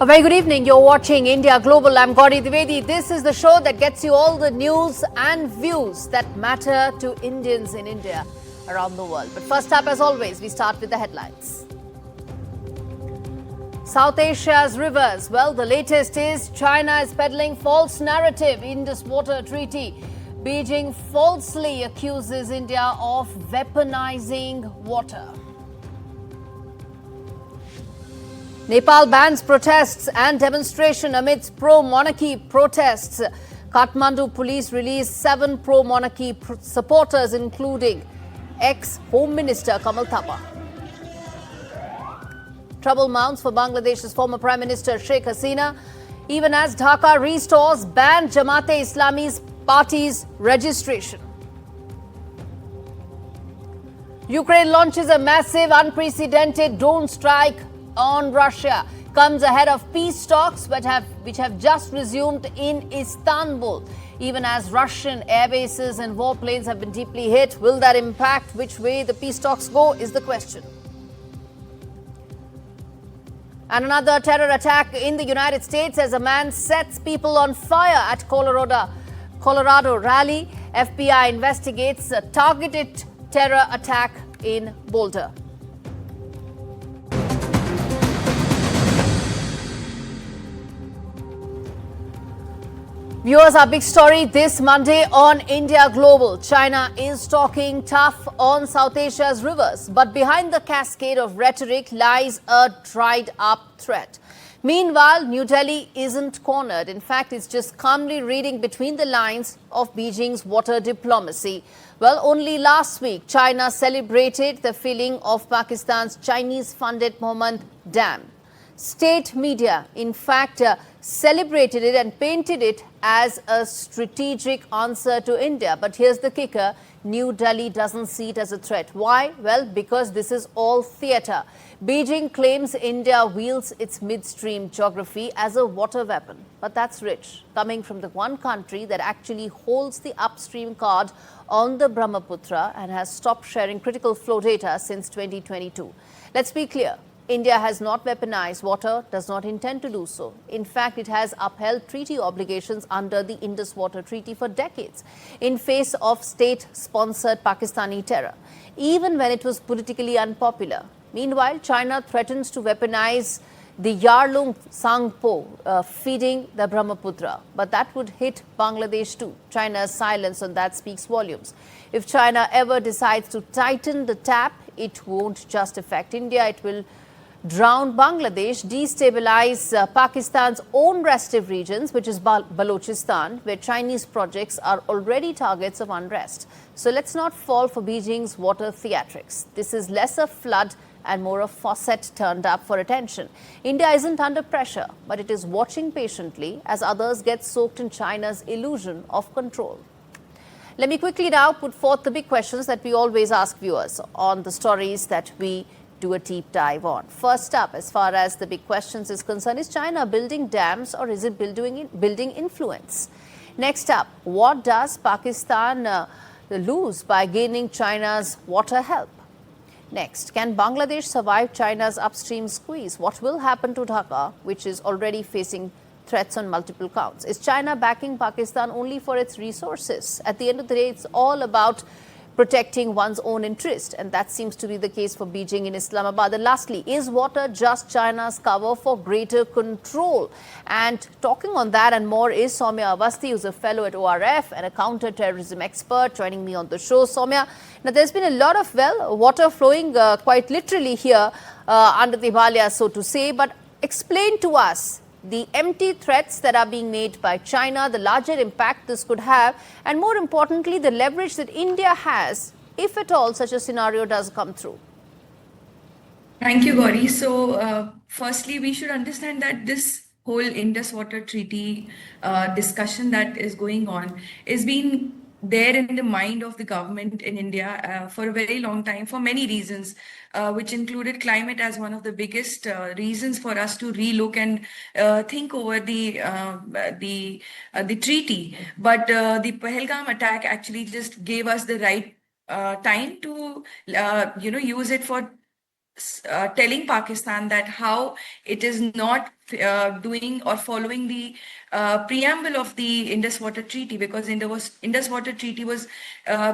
A very good evening. You're watching India Global. I'm Gaurie Dwivedi. This is the show that gets you all the news and views that matter to Indians in India around the world. But first up, as always, we start with the headlines. South Asia's rivers. Well, the latest is China is peddling false narrative in this water treaty. Beijing falsely accuses India of weaponizing water. Nepal bans protests and demonstration amidst pro-monarchy protests. Kathmandu police released 7 pro-monarchy supporters, including ex-Home Minister Kamal Thapa. Trouble mounts for Bangladesh's former Prime Minister Sheikh Hasina, even as Dhaka restores banned Jamaat-e-Islami's party's registration. Ukraine launches a massive, unprecedented drone strike on Russia. Comes ahead of peace talks which have just resumed in Istanbul. Even as Russian air bases and warplanes have been deeply hit, will that impact which way the peace talks go is the question. And another terror attack in the United States as a man sets people on fire at Colorado rally. FBI investigates a targeted terror attack in Boulder. Viewers, our big story this Monday on India Global. China is talking tough on South Asia's rivers, but behind the cascade of rhetoric lies a dried-up threat. Meanwhile, New Delhi isn't cornered. In fact, it's just calmly reading between the lines of Beijing's water diplomacy. Well, only last week, China celebrated the filling of Pakistan's Chinese-funded Mohammed Dam. State media, in fact, celebrated it and painted it as a strategic answer to India. But here's the kicker. New Delhi doesn't see it as a threat. Why? Well, because this is all theatre. Beijing claims India wields its midstream geography as a water weapon. But that's rich, coming from the one country that actually holds the upstream card on the Brahmaputra and has stopped sharing critical flow data since 2022. Let's be clear. India has not weaponized water, does not intend to do so. In fact, it has upheld treaty obligations under the Indus Water Treaty for decades in face of state-sponsored Pakistani terror, even when it was politically unpopular. Meanwhile, China threatens to weaponize the Yarlung Tsangpo feeding the Brahmaputra. But that would hit Bangladesh too. China's silence on that speaks volumes. If China ever decides to tighten the tap, it won't just affect India, it will drown Bangladesh, destabilize Pakistan's own restive regions, which is Balochistan, where Chinese projects are already targets of unrest. So let's not fall for Beijing's water theatrics. This is less a flood and more a faucet turned up for attention. India isn't under pressure, but it is watching patiently as others get soaked in China's illusion of control. Let me quickly now put forth the big questions that we always ask viewers on the stories that we do a deep dive on. First up, as far as the big questions is concerned, is China building dams or is it building influence? Next up, what does Pakistan lose by gaining China's water help? Next, can Bangladesh survive China's upstream squeeze? What will happen to Dhaka, which is already facing threats on multiple counts? Is China backing Pakistan only for its resources? At the end of the day, it's all about protecting one's own interest, and that seems to be the case for Beijing in Islamabad. And lastly, is water just China's cover for greater control? And talking on that and more is Soumya Avasthi, who's a fellow at ORF and a counter-terrorism expert, joining me on the show. Soumya, now there's been a lot of, water flowing quite literally here under the Himalayas, so to say, but explain to us the empty threats that are being made by China, the larger impact this could have, and more importantly, the leverage that India has, if at all such a scenario does come through. Thank you, Gaurie. So, firstly, we should understand that this whole Indus Water Treaty discussion that is going on is being there in the mind of the government in India for a very long time, for many reasons, which included climate as one of the biggest reasons for us to relook and think over the treaty. But the Pahalgam attack actually just gave us the right time to use it for telling Pakistan that how it is not doing or following the preamble of the Indus Water Treaty, because Indus Water Treaty was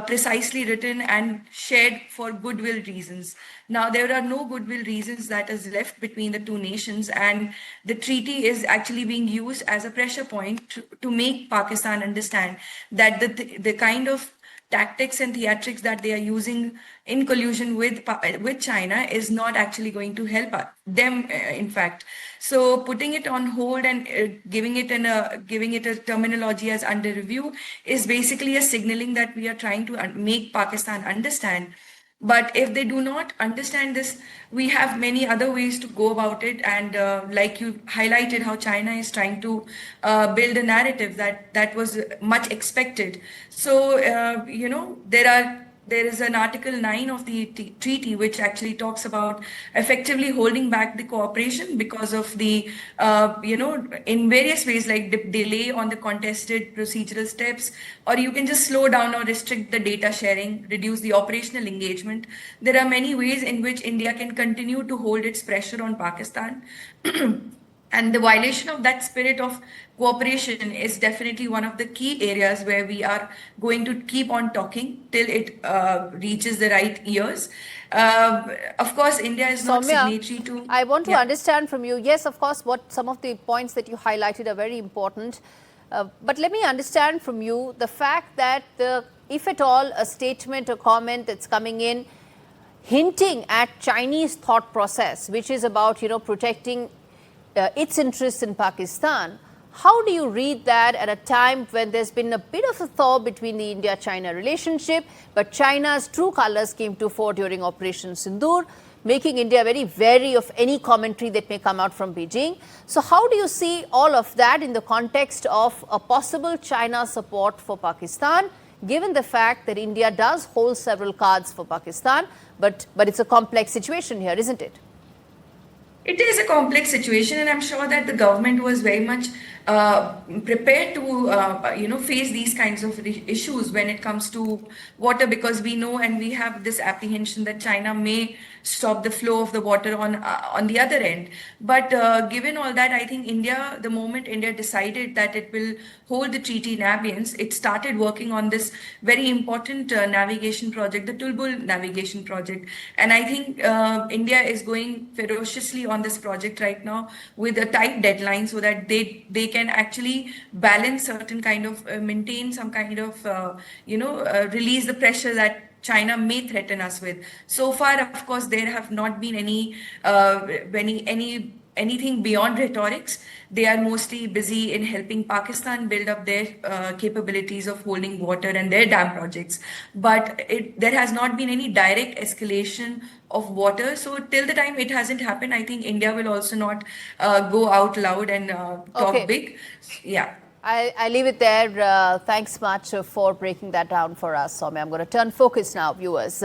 precisely written and shared for goodwill reasons. Now there are no goodwill reasons that is left between the two nations, and the treaty is actually being used as a pressure point to make Pakistan understand that the kind of tactics and theatrics that they are using in collusion with China is not actually going to help them. In fact, so putting it on hold and giving it a terminology as under review is basically a signaling that we are trying to make Pakistan understand. But if they do not understand this, we have many other ways to go about it. And like you highlighted, how China is trying to build a narrative that was much expected. So, there is an Article 9 of the treaty which actually talks about effectively holding back the cooperation because of the, in various ways, like delay on the contested procedural steps, or you can just slow down or restrict the data sharing, reduce the operational engagement. There are many ways in which India can continue to hold its pressure on Pakistan. And the violation of that spirit of cooperation is definitely one of the key areas where we are going to keep on talking till it reaches the right ears. Of course, India is not Soumya, signatory to. I want to Yeah. understand from you, yes, of course, what some of the points that you highlighted are very important. But let me understand from you the fact that if at all a statement or comment that's coming in hinting at Chinese thought process, which is about, protecting its interests in Pakistan, how do you read that at a time when there's been a bit of a thaw between the India-China relationship, but China's true colors came to fore during Operation Sindoor, making India very wary of any commentary that may come out from Beijing. So how do you see all of that in the context of a possible China support for Pakistan, given the fact that India does hold several cards for Pakistan, but it's a complex situation here, isn't it? It is a complex situation, and I'm sure that the government was very much prepared to, face these kinds of issues when it comes to water, because we know and we have this apprehension that China may stop the flow of the water on the other end. But given all that, I think India, the moment India decided that it will hold the treaty in abeyance, it started working on this very important navigation project, the Tulbul navigation project. And I think India is going ferociously on this project right now with a tight deadline, so that they can actually balance certain kind of maintain some kind of release the pressure that China may threaten us with. So far, of course, there have not been anything beyond rhetorics. They are mostly busy in helping Pakistan build up their capabilities of holding water and their dam projects. But there has not been any direct escalation of water. So till the time it hasn't happened, I think India will also not go out loud and talk big. Yeah. I leave it there. Thanks much for breaking that down for us, Soumya. I'm going to turn focus now, viewers,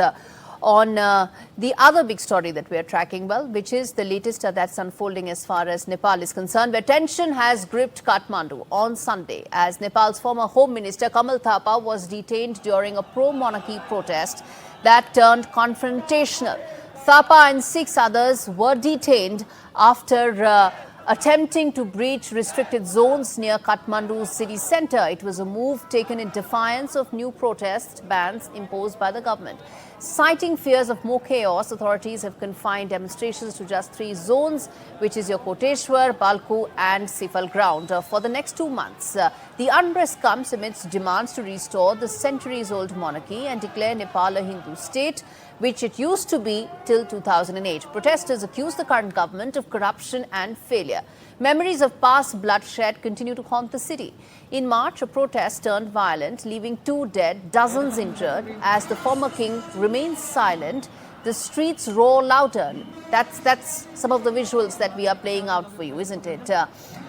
on the other big story that we are tracking well, which is the latest that's unfolding as far as Nepal is concerned, where tension has gripped Kathmandu on Sunday as Nepal's former Home Minister Kamal Thapa was detained during a pro-monarchy protest that turned confrontational. Thapa and 6 others were detained after attempting to breach restricted zones near Kathmandu's city centre. It was a move taken in defiance of new protest bans imposed by the government. Citing fears of more chaos, authorities have confined demonstrations to just 3 zones, which is your Koteshwar, Balku and Sifal ground for the next 2 months. The unrest comes amidst demands to restore the centuries-old monarchy and declare Nepal a Hindu state, which it used to be till 2008. Protesters accuse the current government of corruption and failure. Memories of past bloodshed continue to haunt the city. In March, a protest turned violent, leaving 2 dead, dozens injured. As the former king remains silent, the streets roar louder. That's some of the visuals that we are playing out for you, isn't it?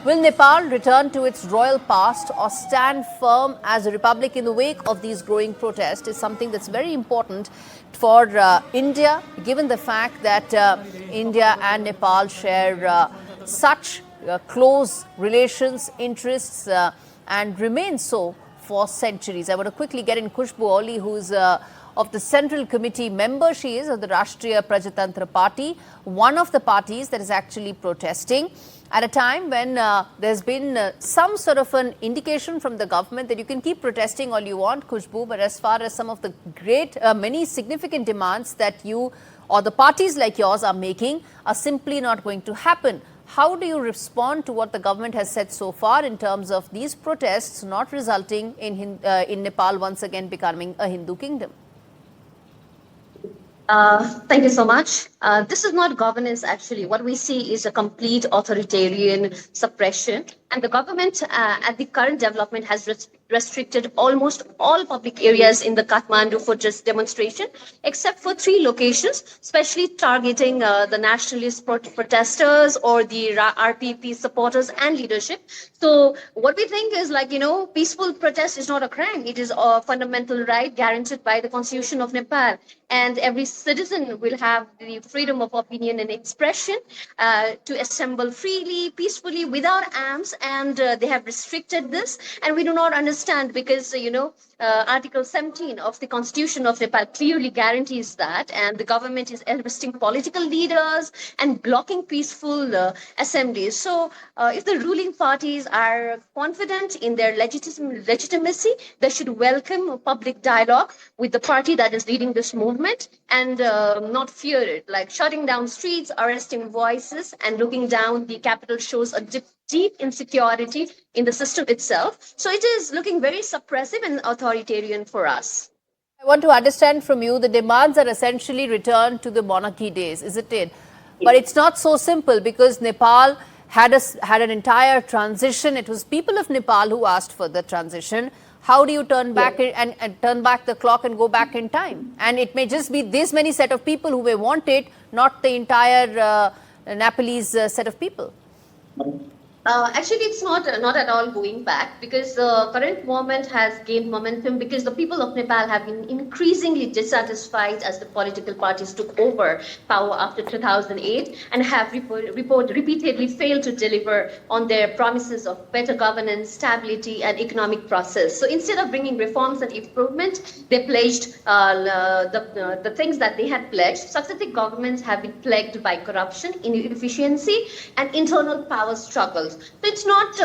Will Nepal return to its royal past or stand firm as a republic in the wake of these growing protests is something that's very important for India, given the fact that India and Nepal share such close relations, interests, and remain so for centuries. I want to quickly get in Khushbu Oli, who's of the Central Committee member she is of the Rashtriya Prajatantra Party, one of the parties that is actually protesting at a time when there's been some sort of an indication from the government that you can keep protesting all you want, Khushbu, but as far as some of the many significant demands that you or the parties like yours are making are simply not going to happen. How do you respond to what the government has said so far in terms of these protests not resulting in Nepal once again becoming a Hindu kingdom? Thank you so much. This is not governance, actually. What we see is a complete authoritarian suppression. And the government at the current development has restricted almost all public areas in the Kathmandu for just demonstration, except for 3 locations, especially targeting the nationalist protesters or the RPP supporters and leadership. So what we think is peaceful protest is not a crime. It is a fundamental right guaranteed by the Constitution of Nepal. And every citizen will have the freedom of opinion and expression to assemble freely, peacefully, without arms. And they have restricted this. And we do not understand because, Article 17 of the Constitution of Nepal clearly guarantees that. And the government is arresting political leaders and blocking peaceful assemblies. So if the ruling parties are confident in their legitimacy, they should welcome a public dialogue with the party that is leading this movement and not fear it. Like shutting down streets, arresting voices, and looking down the capital shows a deep insecurity in the system itself. So it is looking very suppressive and authoritarian for us. I want to understand from you, the demands are essentially return to the monarchy days, isn't it? But it's not so simple because Nepal had an entire transition. It was people of Nepal who asked for the transition. How do you turn back and turn back the clock and go back in time? And it may just be this many set of people who may want it, not the entire Nepalese set of people. Actually, it's not at all going back because the current moment has gained momentum because the people of Nepal have been increasingly dissatisfied as the political parties took over power after 2008 and have repeatedly failed to deliver on their promises of better governance, stability, and economic process. So instead of bringing reforms and improvement, they pledged the things that they had pledged. Successive governments have been plagued by corruption, inefficiency, and internal power struggles. So it's not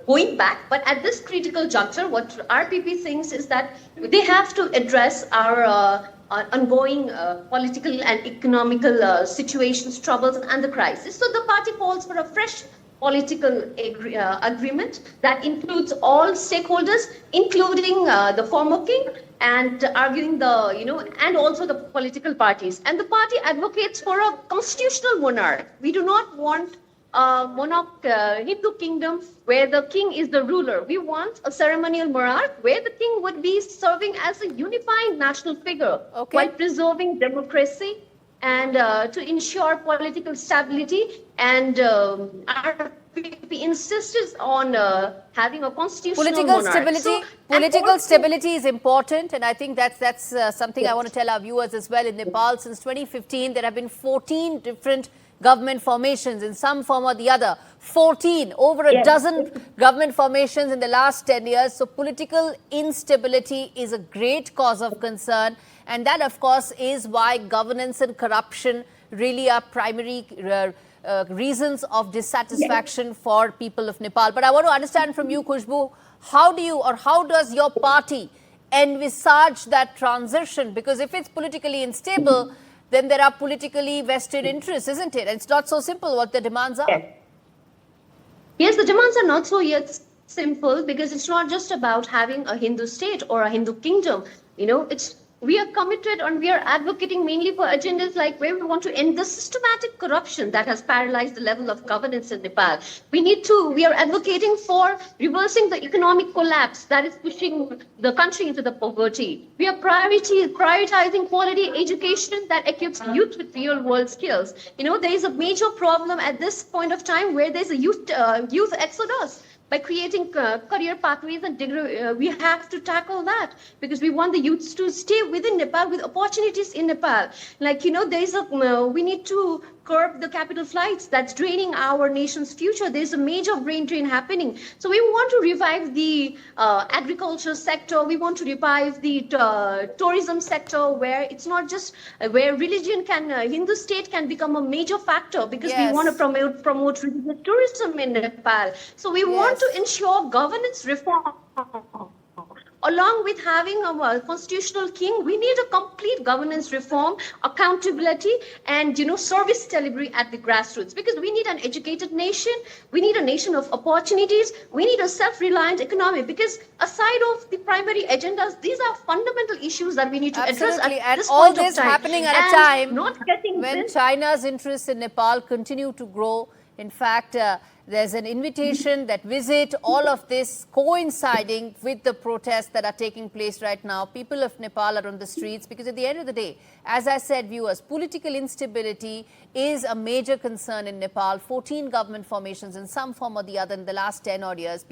going back, but at this critical juncture, what RPP thinks is that they have to address our ongoing political and economical situations, troubles, and the crisis. So the party calls for a fresh political agreement that includes all stakeholders, including the former king, and arguing and also the political parties. And the party advocates for a constitutional monarch. We do not want monarch Hindu kingdom where the king is the ruler. We want a ceremonial monarch where the king would be serving as a unifying national figure while preserving democracy and to ensure political stability. And RPP insists on having a constitutional monarch. Political stability is important, and I think that's something I want to tell our viewers as well. In Nepal, since 2015, there have been 14 different government formations in some form or the other. 14, over a dozen government formations in the last 10 years. So political instability is a great cause of concern. And that, of course, is why governance and corruption really are primary reasons of dissatisfaction for people of Nepal. But I want to understand from you, Khushbu, how does your party envisage that transition? Because if it's politically unstable, then there are politically vested interests, isn't it? And it's not so simple what the demands are. Yes, the demands are not so yet simple because it's not just about having a Hindu state or a Hindu kingdom. We are committed and we are advocating mainly for agendas like where we want to end the systematic corruption that has paralyzed the level of governance in Nepal. We are advocating for reversing the economic collapse that is pushing the country into the poverty. We are prioritizing quality education that equips youth with real world skills. There is a major problem at this point of time where there's a youth exodus. By creating career pathways and degree, we have to tackle that because we want the youths to stay within Nepal with opportunities in Nepal. We need to curb the capital flights. That's draining our nation's future. There's a major brain drain happening. So we want to revive the agriculture sector. We want to revive the tourism sector, where it's not just where religion can, Hindu state can become a major factor, because we want to promote religious tourism in Nepal. So we want to ensure governance reform. Along with having a constitutional king, we need a complete governance reform, accountability, and service delivery at the grassroots. Because we need an educated nation, we need a nation of opportunities, we need a self-reliant economy. Because aside of the primary agendas, these are fundamental issues that we need to address at this all point this of time. happening at a time when China's interests in Nepal continue to grow. In fact, there's an invitation that visit, all of this coinciding with the protests that are taking place right now. People of Nepal are on the streets because at the end of the day, as I said, viewers, political instability is a major concern in Nepal. 14 government formations in some form or the other in the last 10 odd years.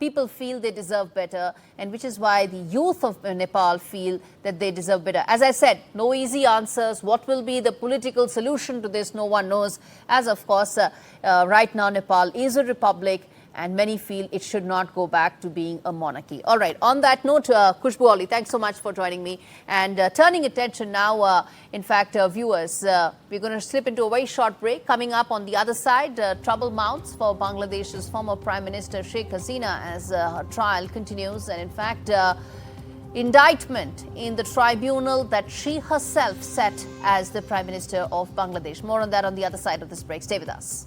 People feel they deserve better, and which is why the youth of Nepal feel that they deserve better. As I said, no easy answers. What will be the political solution to this? No one knows. As of course, right now Nepal is a republic, and many feel it should not go back to being a monarchy. All right, on that note, Khushbu Ali, thanks so much for joining me. And turning attention now, in fact, viewers, we're going to slip into a very short break. Coming up on the other side, trouble mounts for Bangladesh's former Prime Minister Sheikh Hasina as her trial continues. And in fact, indictment in the tribunal that she herself set as the Prime Minister of Bangladesh. More on that on the other side of this break. Stay with us.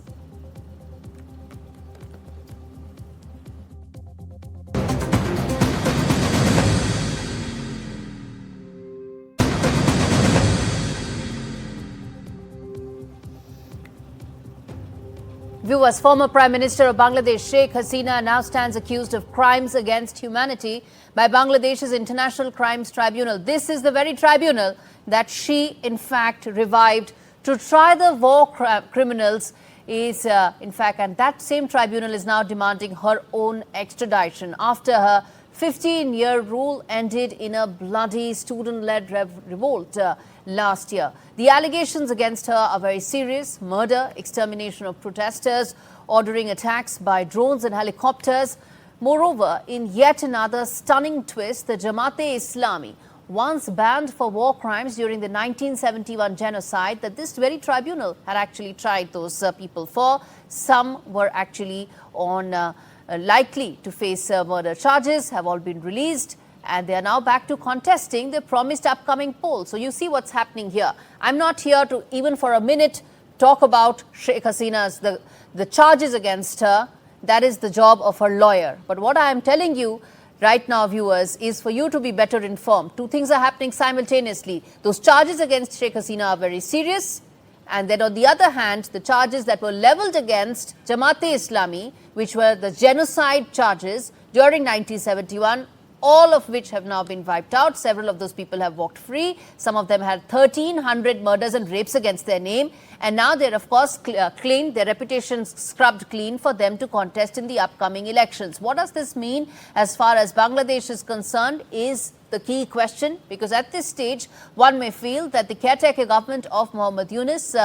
Viewers, former Prime Minister of Bangladesh Sheikh Hasina now stands accused of crimes against humanity by Bangladesh's International Crimes Tribunal. This is the very tribunal that she, in fact, revived to try the war criminals. In fact, and that same tribunal is now demanding her own extradition after her 15-year rule ended in a bloody student-led revolt last year. The allegations against her are very serious: murder, extermination of protesters, ordering attacks by drones and helicopters. Moreover, in yet another stunning twist, the Jamaat-e-Islami, once banned for war crimes during the 1971 genocide, that this very tribunal had actually tried those people for. Some were actually on likely to face murder charges, have all been released, and they are now back to contesting the promised upcoming poll. So you see what's happening here. I'm not here to even for a minute talk about Sheikh Hasina's the charges against her. That is the job of her lawyer. But what I am telling you right now, viewers, is for you to be better informed. Two things are happening simultaneously. Those charges against Sheikh Hasina are very serious. And then on the other hand, the charges that were leveled against Jamaat-e-Islami, which were the genocide charges during 1971, all of which have now been wiped out. Several of those people have walked free. Some of them had 1,300 murders and rapes against their name. And now they're, of course, clean, their reputations scrubbed clean for them to contest in the upcoming elections. What does this mean as far as Bangladesh is concerned is the key question, because at this stage, one may feel that the caretaker government of Muhammad Yunus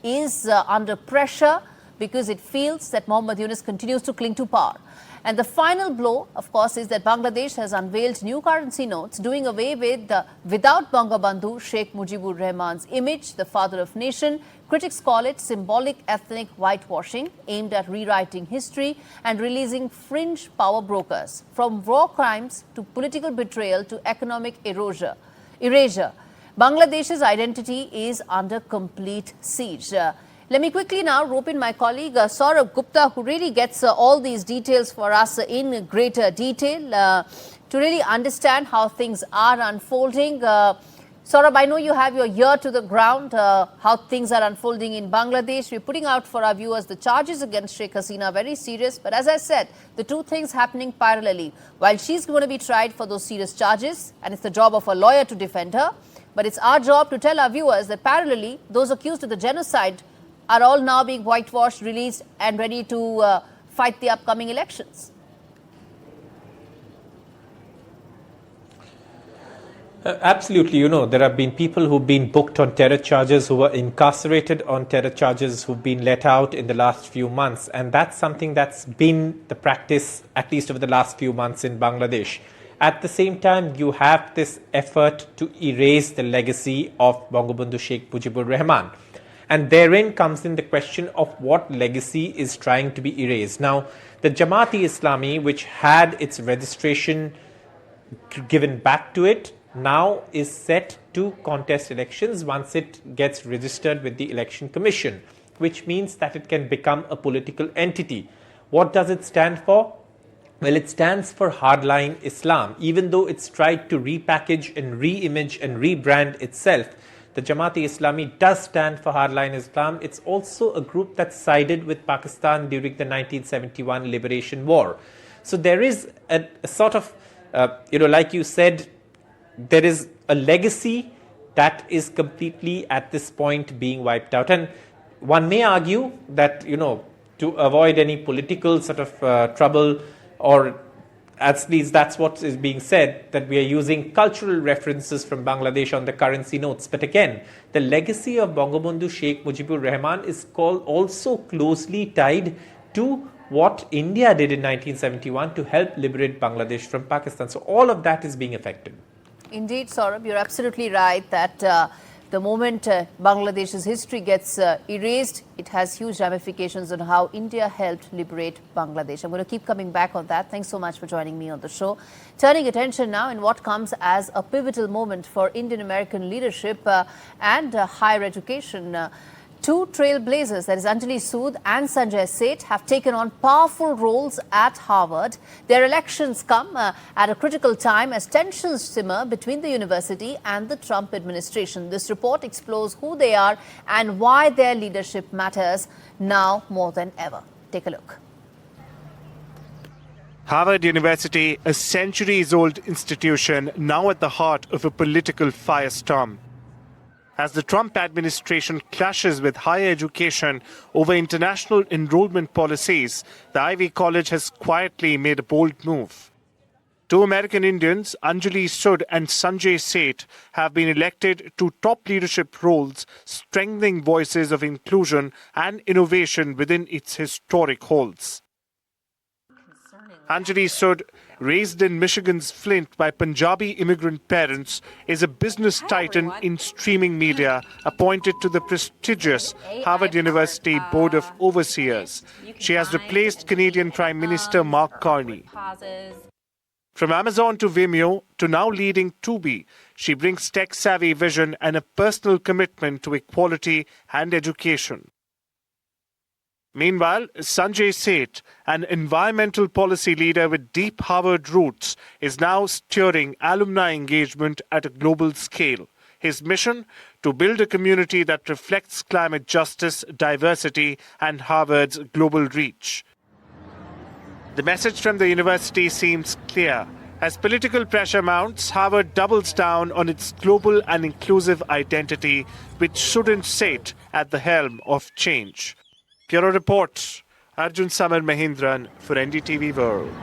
is under pressure because it feels that Muhammad Yunus continues to cling to power. And the final blow, of course, is that Bangladesh has unveiled new currency notes, doing away with without Bangabandhu Sheikh Mujibur Rahman's image, the father of nation. Critics call it symbolic ethnic whitewashing aimed at rewriting history and releasing fringe power brokers. From war crimes to political betrayal to economic erasure, Bangladesh's identity is under complete siege. Let me quickly now rope in my colleague Saurabh Gupta, who really gets all these details for us in greater detail to really understand how things are unfolding. Saurabh, I know you have your ear to the ground, how things are unfolding in Bangladesh. We're putting out for our viewers the charges against Sheikh Hasina are very serious. But as I said, the two things happening parallelly. While she's going to be tried for those serious charges, and it's the job of a lawyer to defend her, but it's our job to tell our viewers that parallelly, those accused of the genocide are all now being whitewashed, released, and ready to fight the upcoming elections. Absolutely. There have been people who've been booked on terror charges, who were incarcerated on terror charges, who've been let out in the last few months. And that's something that's been the practice, at least over the last few months in Bangladesh. At the same time, you have this effort to erase the legacy of Bangabandhu Sheikh Mujibur Rahman. And therein comes in the question of what legacy is trying to be erased. Now, the Jamaat-e-Islami, which had its registration given back to it, now is set to contest elections once it gets registered with the Election Commission, which means that it can become a political entity. What does it stand for? Well, it stands for hardline Islam. Even though it's tried to repackage and re-image and rebrand itself, the Jamaat-e-Islami does stand for hardline Islam. It's also a group that sided with Pakistan during the 1971 Liberation War. So there is a sort of, like you said, there is a legacy that is completely at this point being wiped out. And one may argue that, to avoid any political sort of trouble, or at least that's what is being said, that we are using cultural references from Bangladesh on the currency notes. But again, the legacy of Bangabandhu Sheikh Mujibur Rahman is also closely tied to what India did in 1971 to help liberate Bangladesh from Pakistan. So all of that is being affected. Indeed, Saurabh, you're absolutely right that the moment Bangladesh's history gets erased, it has huge ramifications on how India helped liberate Bangladesh. I'm going to keep coming back on that. Thanks so much for joining me on the show. Turning attention now in what comes as a pivotal moment for Indian American leadership and higher education. Two trailblazers, that is Anjali Sood and Sanjay Seth, have taken on powerful roles at Harvard. Their elections come at a critical time as tensions simmer between the university and the Trump administration. This report explores who they are and why their leadership matters now more than ever. Take a look. Harvard University, a centuries-old institution, now at the heart of a political firestorm. As the Trump administration clashes with higher education over international enrollment policies, the Ivy College has quietly made a bold move. Two American Indians, Anjali Sood and Sanjay Seth, have been elected to top leadership roles, strengthening voices of inclusion and innovation within its historic halls. Anjali Sood, raised in Michigan's Flint by Punjabi immigrant parents, is a business titan in streaming media, appointed to the prestigious Harvard University Board of Overseers. She has replaced Canadian Prime Minister Mark Carney. From Amazon to Vimeo to now leading Tubi, she brings tech-savvy vision and a personal commitment to equality and education. Meanwhile, Sanjay Seth, an environmental policy leader with deep Harvard roots, is now steering alumni engagement at a global scale. His mission? To build a community that reflects climate justice, diversity, and Harvard's global reach. The message from the university seems clear. As political pressure mounts, Harvard doubles down on its global and inclusive identity, with Sood Seth at the helm of change. Bureau Report, Arjun Samar Mahindran for NDTV World.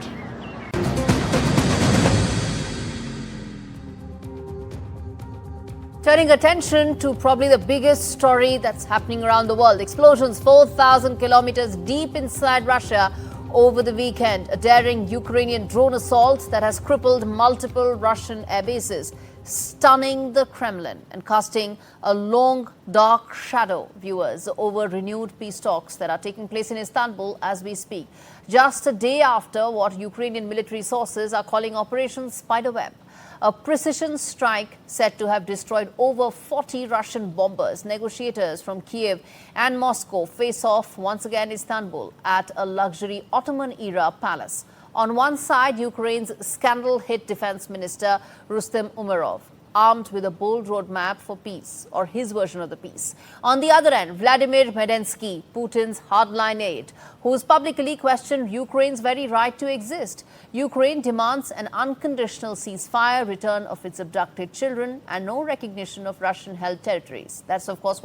Turning attention to probably the biggest story that's happening around the world. Explosions 4,000 kilometers deep inside Russia over the weekend. A daring Ukrainian drone assault that has crippled multiple Russian air bases, stunning the Kremlin and casting a long, dark shadow, viewers, over renewed peace talks that are taking place in Istanbul as we speak. Just a day after what Ukrainian military sources are calling Operation Spiderweb. A precision strike said to have destroyed over 40 Russian bombers. Negotiators from Kyiv and Moscow face off once again in Istanbul at a luxury Ottoman-era palace. On one side, Ukraine's scandal-hit defense minister Rustem Umerov, armed with a bold roadmap for peace, or his version of the peace. On the other end, Vladimir Medensky, Putin's hardline aide, who's publicly questioned Ukraine's very right to exist. Ukraine demands an unconditional ceasefire, return of its abducted children, and no recognition of Russian-held territories. That's, of course,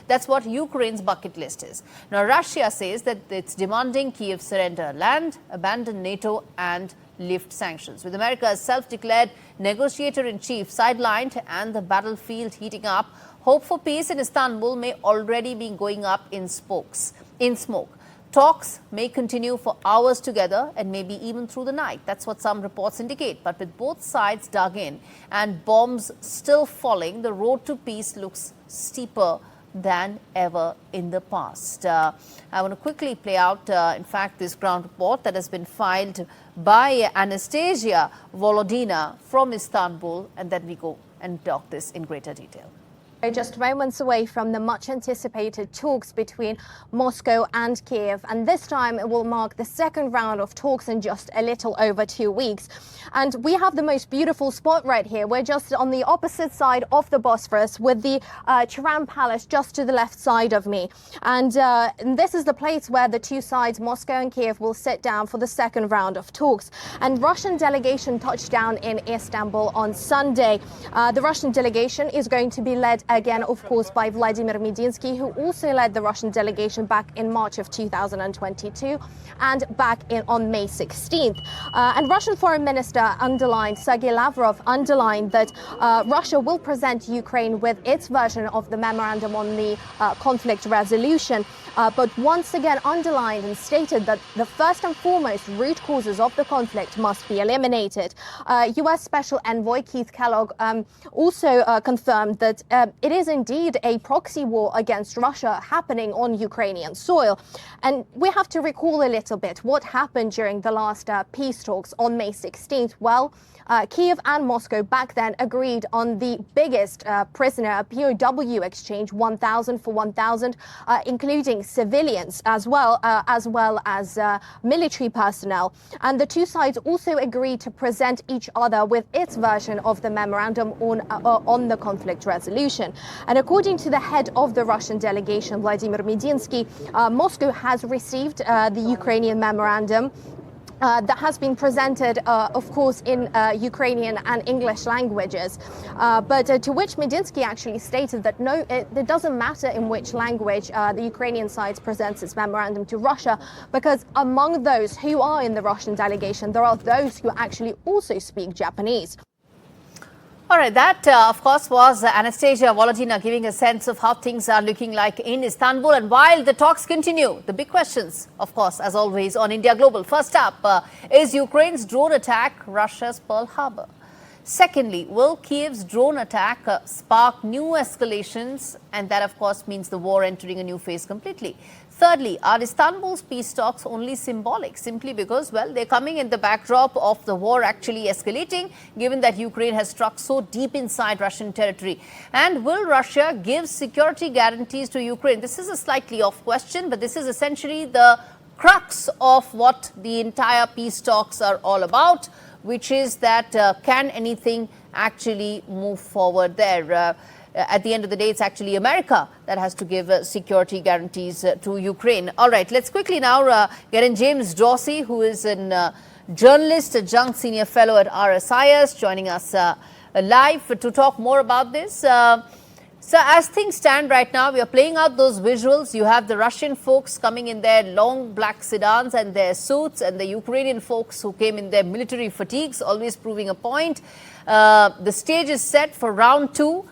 that's what Ukraine's bucket list is. Now, Russia says that it's demanding Kyiv surrender land, abandon NATO, and lift sanctions. With America's self-declared negotiator-in-chief sidelined and the battlefield heating up, hope for peace in Istanbul may already be going up in smoke. Talks may continue for hours together and maybe even through the night. That's what some reports indicate. But with both sides dug in and bombs still falling, the road to peace looks steeper than ever in the past. I want to quickly play out, in fact, this ground report that has been filed by Anastasia Volodina from Istanbul, and then we go and talk this in greater detail. Just moments away from the much anticipated talks between Moscow and Kyiv, and this time it will mark the second round of talks in just a little over 2 weeks. And we have the most beautiful spot right here. We're just on the opposite side of the Bosphorus with the Tiran Palace just to the left side of me. And this is the place where the two sides, Moscow and Kyiv, will sit down for the second round of talks. And Russian delegation touched down in Istanbul on Sunday. The Russian delegation is going to be led again, of course, by Vladimir Medinsky, who also led the Russian delegation back in March of 2022 and back on May 16th. And Russian Foreign Minister Sergei Lavrov underlined that Russia will present Ukraine with its version of the memorandum on the conflict resolution, but once again underlined and stated that the first and foremost root causes of the conflict must be eliminated. U.S. Special Envoy Keith Kellogg also confirmed that it is indeed a proxy war against Russia happening on Ukrainian soil. And we have to recall a little bit what happened during the last peace talks on May 16th. Well, Kyiv and Moscow back then agreed on the biggest prisoner POW exchange, 1,000 for 1,000, including civilians as well as military personnel. And the two sides also agreed to present each other with its version of the memorandum on the conflict resolution. And according to the head of the Russian delegation, Vladimir Medinsky, Moscow has received the Ukrainian memorandum that has been presented, of course, in Ukrainian and English languages. But to which Medinsky actually stated that no, it doesn't matter in which language the Ukrainian side presents its memorandum to Russia, because among those who are in the Russian delegation, there are those who actually also speak Japanese. All right, that, of course, was Anastasia Volodina giving a sense of how things are looking like in Istanbul. And while the talks continue, the big questions, of course, as always, on India Global. First up, is Ukraine's drone attack Russia's Pearl Harbor? Secondly, will Kyiv's drone attack spark new escalations? And that, of course, means the war entering a new phase completely. Thirdly, are Istanbul's peace talks only symbolic, simply because, well, they're coming in the backdrop of the war actually escalating, given that Ukraine has struck so deep inside Russian territory? And will Russia give security guarantees to Ukraine? This is a slightly off question, but this is essentially the crux of what the entire peace talks are all about, which is that can anything actually move forward there? At the end of the day, it's actually America that has to give security guarantees to Ukraine. All right, let's quickly now get in James Dorsey, who is a journalist, adjunct senior fellow at RSIS, joining us live to talk more about this. So as things stand right now, we are playing out those visuals. You have the Russian folks coming in their long black sedans and their suits, and the Ukrainian folks who came in their military fatigues, always proving a point. The stage is set for round two,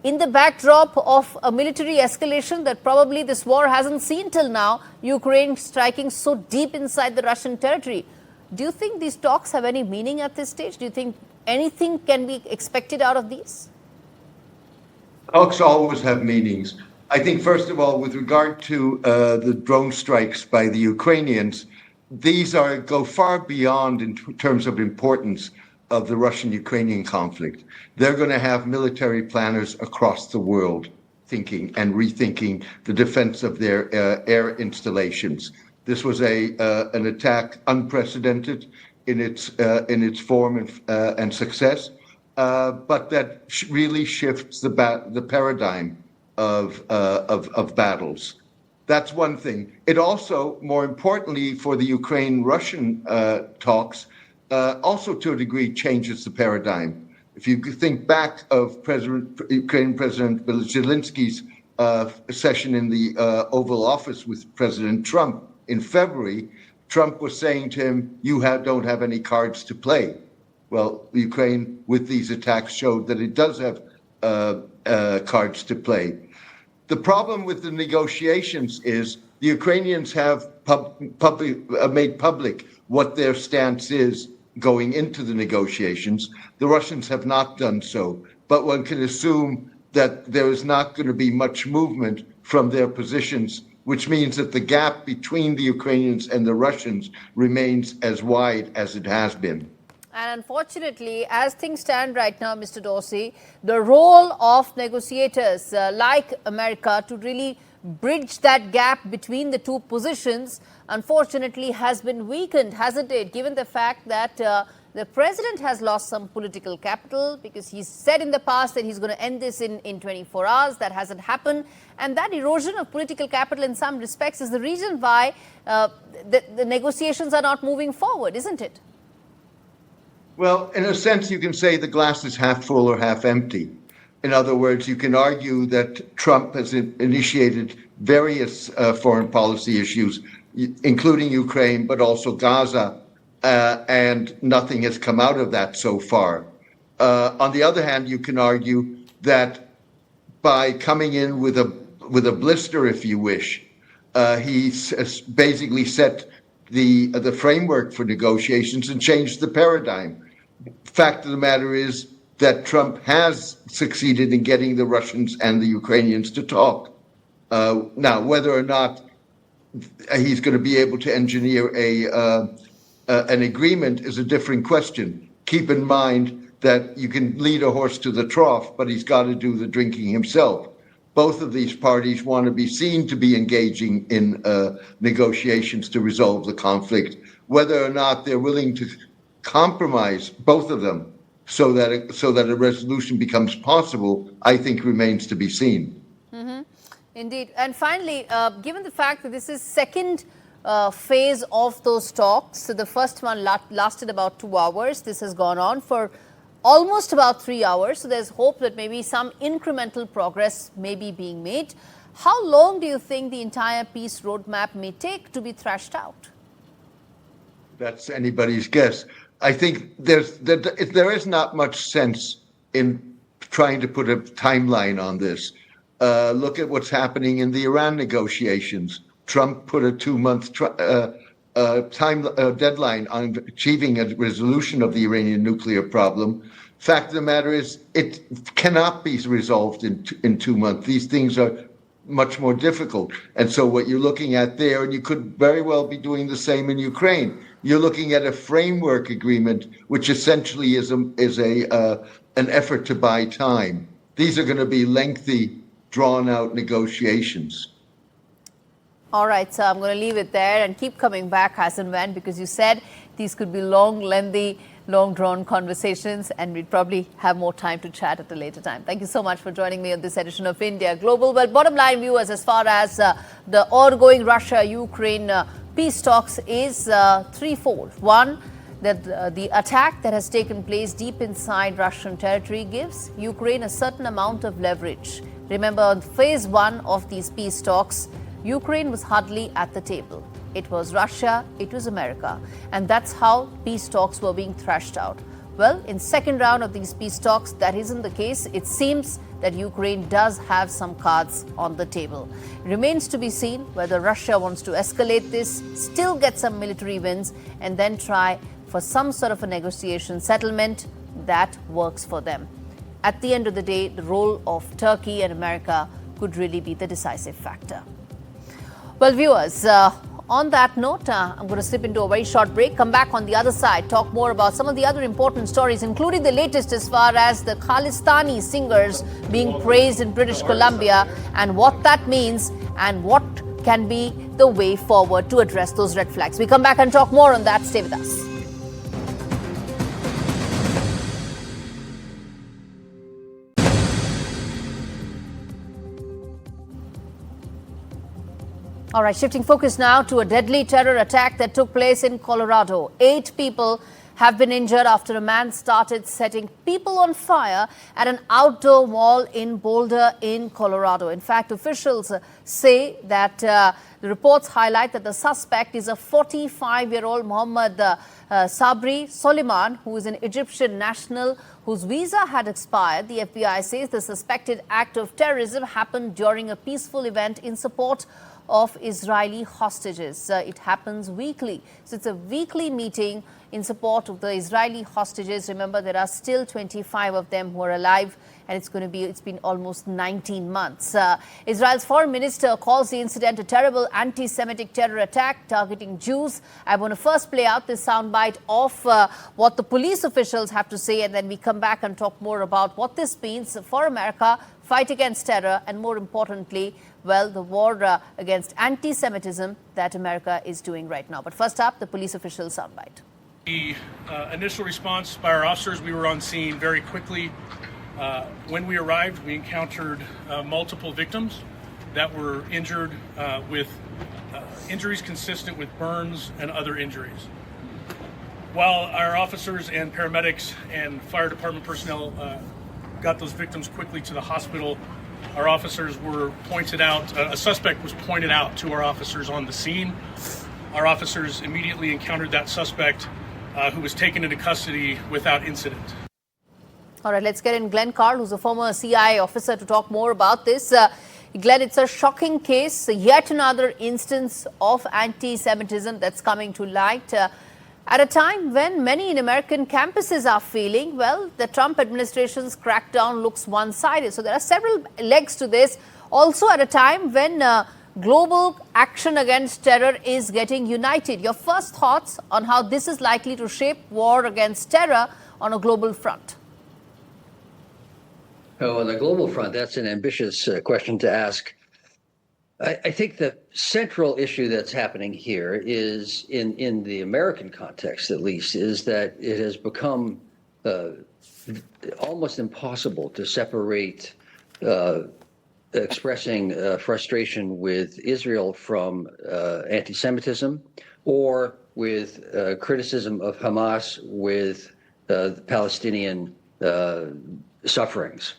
in the backdrop of a military escalation that probably this war hasn't seen till now, Ukraine striking so deep inside the Russian territory. Do you think these talks have any meaning at this stage? Do you think anything can be expected out of these? Talks always have meanings. I think, first of all, with regard to the drone strikes by the Ukrainians, these go far beyond in terms of importance of the Russian-Ukrainian conflict. They're going to have military planners across the world thinking and rethinking the defense of their air installations. This was an attack unprecedented in its form and success, but that really shifts the paradigm of battles. That's one thing. It also, more importantly, for the Ukraine-Russian talks, also to a degree changes the paradigm. If you think back of Ukrainian President Zelensky's session in the Oval Office with President Trump in February, Trump was saying to him, don't have any cards to play. Well, Ukraine, with these attacks, showed that it does have cards to play. The problem with the negotiations is the Ukrainians have made public what their stance is going into the negotiations. The Russians have not done so, but one can assume that there is not going to be much movement from their positions, which means that the gap between the Ukrainians and the Russians remains as wide as it has been. And unfortunately, as things stand right now, Mr. Dorsey, the role of negotiators like America to really bridge that gap between the two positions, unfortunately, has been weakened, hasn't it? Given the fact that the president has lost some political capital because he said in the past that he's going to end this in 24 hours. That hasn't happened. And that erosion of political capital in some respects is the reason why the negotiations are not moving forward, isn't it? Well, in a sense, you can say the glass is half full or half empty. In other words, you can argue that Trump has initiated various foreign policy issues, including Ukraine, but also Gaza, and nothing has come out of that so far. On the other hand, you can argue that by coming in with a blister, if you wish, he's basically set the framework for negotiations and changed the paradigm. Fact of the matter is that Trump has succeeded in getting the Russians and the Ukrainians to talk. Now, whether or not he's going to be able to engineer an agreement is a different question. Keep in mind that you can lead a horse to the trough, but he's got to do the drinking himself. Both of these parties want to be seen to be engaging in negotiations to resolve the conflict. Whether or not they're willing to compromise, both of them, so that a resolution becomes possible, I think remains to be seen. Mm-hmm. Indeed. And finally, given the fact that this is second phase of those talks, so the first one lasted about 2 hours. This has gone on for almost about 3 hours. So there's hope that maybe some incremental progress may be being made. How long do you think the entire peace roadmap may take to be thrashed out? That's anybody's guess. I think there is not much sense in trying to put a timeline on this. Look at what's happening in the Iran negotiations. Trump put a 2-month deadline on achieving a resolution of the Iranian nuclear problem. Fact of the matter is, it cannot be resolved in 2 months. These things are much more difficult. And so what you're looking at there, and you could very well be doing the same in Ukraine, you're looking at a framework agreement, which essentially is an effort to buy time. These are going to be lengthy, drawn-out negotiations. All right, so I'm going to leave it there and keep coming back as and when, because you said these could be long, lengthy, long-drawn conversations, and we'd probably have more time to chat at a later time. Thank you so much for joining me on this edition of India Global. Well, bottom line, viewers, as far as the ongoing Russia-Ukraine peace talks is threefold. One, that the attack that has taken place deep inside Russian territory gives Ukraine a certain amount of leverage. Remember, on phase one of these peace talks, Ukraine was hardly at the table. It was Russia, it was America, and that's how peace talks were being thrashed out. Well, in second round of these peace talks, that isn't the case. It seems that Ukraine does have some cards on the table. It remains to be seen whether Russia wants to escalate this, still get some military wins, and then try for some sort of a negotiation settlement that works for them. At the end of the day, the role of Turkey and America could really be the decisive factor. Well, viewers, on that note, I'm going to slip into a very short break, come back on the other side, talk more about some of the other important stories, including the latest as far as the Khalistani singers being praised in British Columbia and what that means and what can be the way forward to address those red flags. We come back and talk more on that. Stay with us. All right, shifting focus now to a deadly terror attack that took place in Colorado. 8 people have been injured after a man started setting people on fire at an outdoor mall in Boulder in Colorado. In fact, officials say that the reports highlight that the suspect is a 45-year-old Mohammed Sabri Soliman, who is an Egyptian national whose visa had expired. The FBI says the suspected act of terrorism happened during a peaceful event in support of Israeli hostages. It happens weekly. So it's a weekly meeting in support of the Israeli hostages. Remember, there are still 25 of them who are alive, and it's been almost 19 months. Israel's foreign minister calls the incident a terrible anti-Semitic terror attack targeting Jews. I want to first play out this soundbite of what the police officials have to say, and then we come back and talk more about what this means for America, fight against terror, and more importantly, well, the war against anti-Semitism that America is doing right now. But first up, the police official soundbite. The initial response by our officers, we were on scene very quickly. When we arrived, we encountered multiple victims that were injured with injuries consistent with burns and other injuries. While our officers and paramedics and fire department personnel got those victims quickly to the hospital, our officers were pointed out, a suspect was pointed out to our officers on the scene. Our officers immediately encountered that suspect who was taken into custody without incident. All right, let's get in Glenn Carl, who's a former CIA officer, to talk more about this. Glenn, it's a shocking case, yet another instance of anti-Semitism that's coming to light. At a time when many in American campuses are feeling, well, the Trump administration's crackdown looks one-sided. So there are several legs to this. Also at a time when global action against terror is getting united. Your first thoughts on how this is likely to shape war against terror on a global front? Oh, on the global front, that's an ambitious question to ask. I think the central issue that's happening here is, in the American context at least, is that it has become almost impossible to separate expressing frustration with Israel from anti-Semitism, or with criticism of Hamas with the Palestinian sufferings.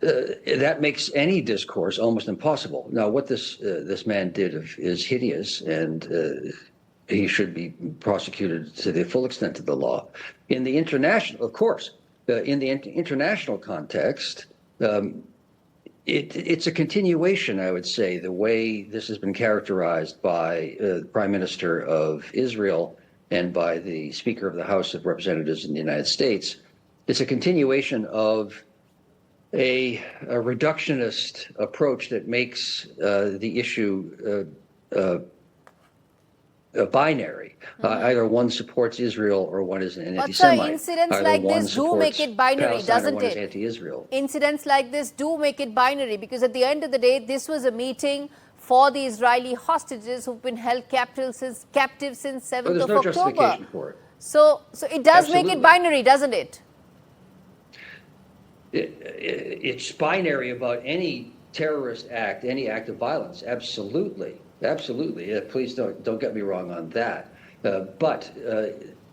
That makes any discourse almost impossible. Now, what this man did is hideous, and he should be prosecuted to the full extent of the law. In the international, of course, in the international context, it's a continuation, I would say, the way this has been characterized by the Prime Minister of Israel and by the Speaker of the House of Representatives in the United States. It's a continuation of a reductionist approach that makes the issue binary. Either one supports Israel or one is an anti-Semite. But incidents like this do make it binary, doesn't it? Anti-Israel. Incidents like this do make it binary, because at the end of the day, this was a meeting for the Israeli hostages who've been held captive since 7th of There's no October. justification for it. So it does Absolutely. make it binary, doesn't it? It's binary about any terrorist act, any act of violence. Absolutely, absolutely. Please don't get me wrong on that. But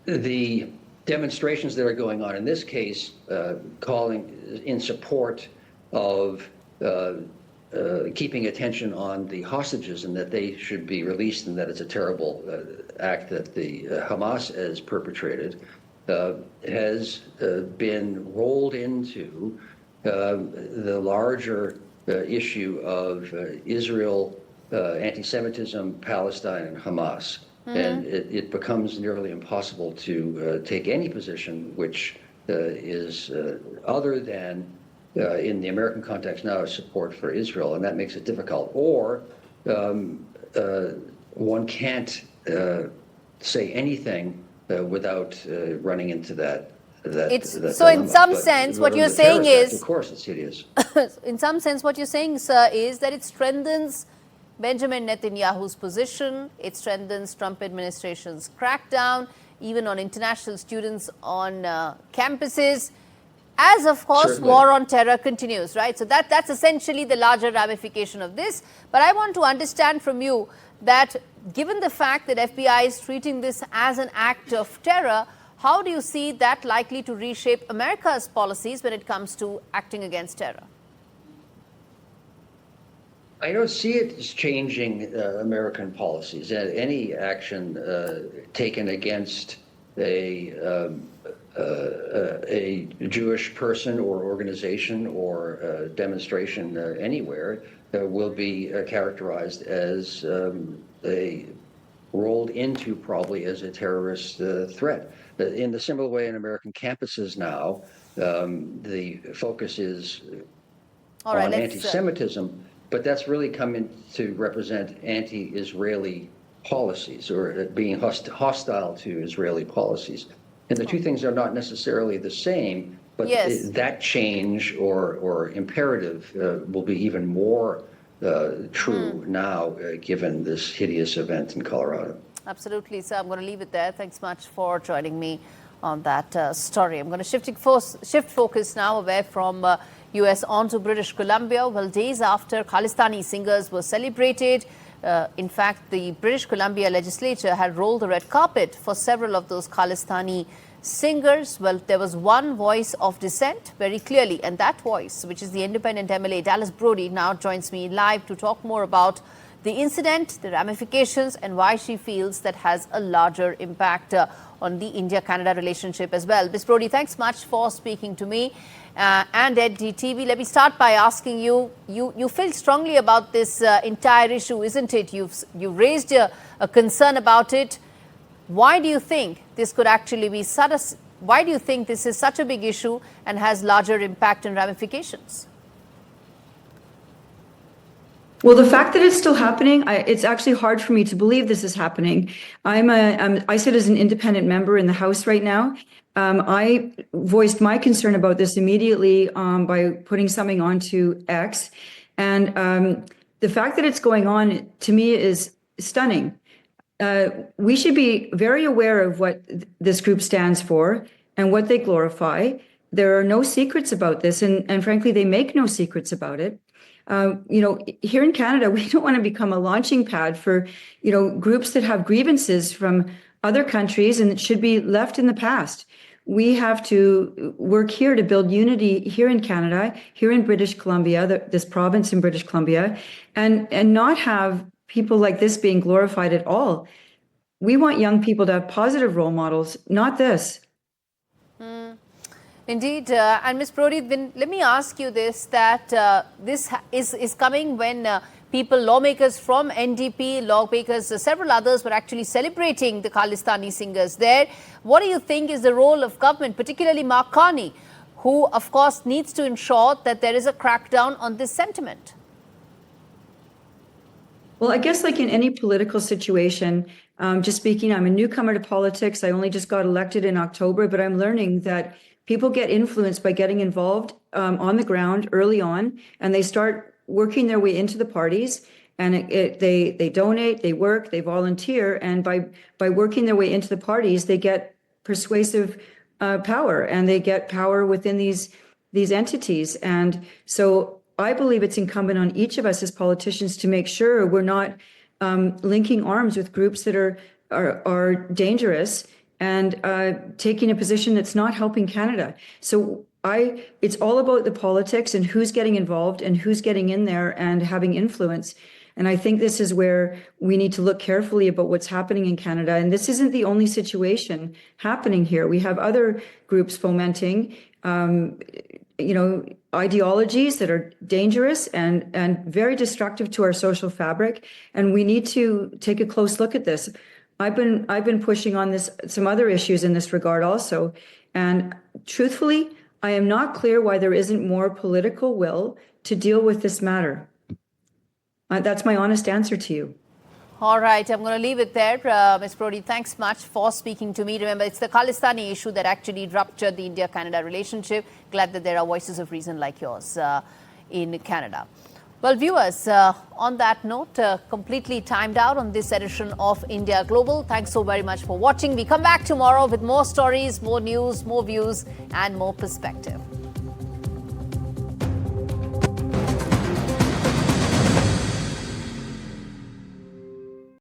the demonstrations that are going on in this case, calling in support of keeping attention on the hostages and that they should be released, and that it's a terrible act that the Hamas has perpetrated, has been rolled into the larger issue of Israel, anti-Semitism, Palestine, and Hamas. And it becomes nearly impossible to take any position which is other than, in the American context now, support for Israel, and that makes it difficult. Or one can't say anything without running into that. So in some sense, what you're saying is, of course, it's hideous. In some sense, what you're saying, sir, is that it strengthens Benjamin Netanyahu's position. It strengthens Trump administration's crackdown, even on international students on campuses, as of course Certainly. war on terror continues, right? So that's essentially the larger ramification of this. But I want to understand from you that, given the fact that FBI is treating this as an act of terror, How do you see that likely to reshape America's policies when it comes to acting against terror? I don't see it as changing American policies. Any action taken against a Jewish person or organization or demonstration anywhere will be characterized as rolled into probably as a terrorist threat. In the similar way in American campuses now, the focus is on anti-Semitism, but that's really come in to represent anti-Israeli policies or being hostile to Israeli policies. And the two things are not necessarily the same, but that change or imperative will be even more true now, given this hideous event in Colorado. Absolutely. So I'm going to leave it there. Thanks much for joining me on that story. I'm going to shift focus now away from US onto British Columbia. Well, days after Khalistani singers were celebrated, in fact, the British Columbia legislature had rolled the red carpet for several of those Khalistani singers. Well, there was one voice of dissent very clearly, and that voice, which is the independent MLA Dallas Brody, now joins me live to talk more about the incident, the ramifications, and why she feels that has a larger impact on the India-Canada relationship as well. Ms. Brody, thanks much for speaking to me and NDTV. Let me start by asking you, you feel strongly about this entire issue, isn't it? You've raised a concern about it. Why do you think this could actually be why do you think this is such a big issue and has larger impact and ramifications? Well, the fact that it's still happening, it's actually hard for me to believe this is happening. I sit as an independent member in the House right now. I voiced my concern about this immediately by putting something onto X. And the fact that it's going on, to me, is stunning. We should be very aware of what this group stands for and what they glorify. There are no secrets about this, and frankly, they make no secrets about it. Here in Canada, we don't want to become a launching pad for, groups that have grievances from other countries and it should be left in the past. We have to work here to build unity here in Canada, here in British Columbia, this province in British Columbia, and not have people like this being glorified at all. We want young people to have positive role models, not this. Indeed. And Ms. Brody, let me ask you this, that this is coming when lawmakers from NDP, lawmakers, several others were actually celebrating the Khalistani singers there. What do you think is the role of government, particularly Mark Carney, who, of course, needs to ensure that there is a crackdown on this sentiment? Well, I guess like in any political situation, just speaking, I'm a newcomer to politics. I only just got elected in October, but I'm learning that people get influenced by getting involved on the ground early on, and they start working their way into the parties. And they donate, they work, they volunteer, and by working their way into the parties, they get persuasive power, and they get power within these entities. And so I believe it's incumbent on each of us as politicians to make sure we're not linking arms with groups that are dangerous and taking a position that's not helping Canada. So it's all about the politics and who's getting involved and who's getting in there and having influence. And I think this is where we need to look carefully about what's happening in Canada. And this isn't the only situation happening here. We have other groups fomenting, ideologies that are dangerous and very destructive to our social fabric. And we need to take a close look at this. I've been pushing on some other issues in this regard also. And truthfully, I am not clear why there isn't more political will to deal with this matter. That's my honest answer to you. All right, I'm going to leave it there. Ms. Brody, thanks much for speaking to me. Remember, it's the Khalistani issue that actually ruptured the India-Canada relationship. Glad that there are voices of reason like yours in Canada. Well, viewers, on that note, completely timed out on this edition of India Global. Thanks so very much for watching. We come back tomorrow with more stories, more news, more views, and more perspective.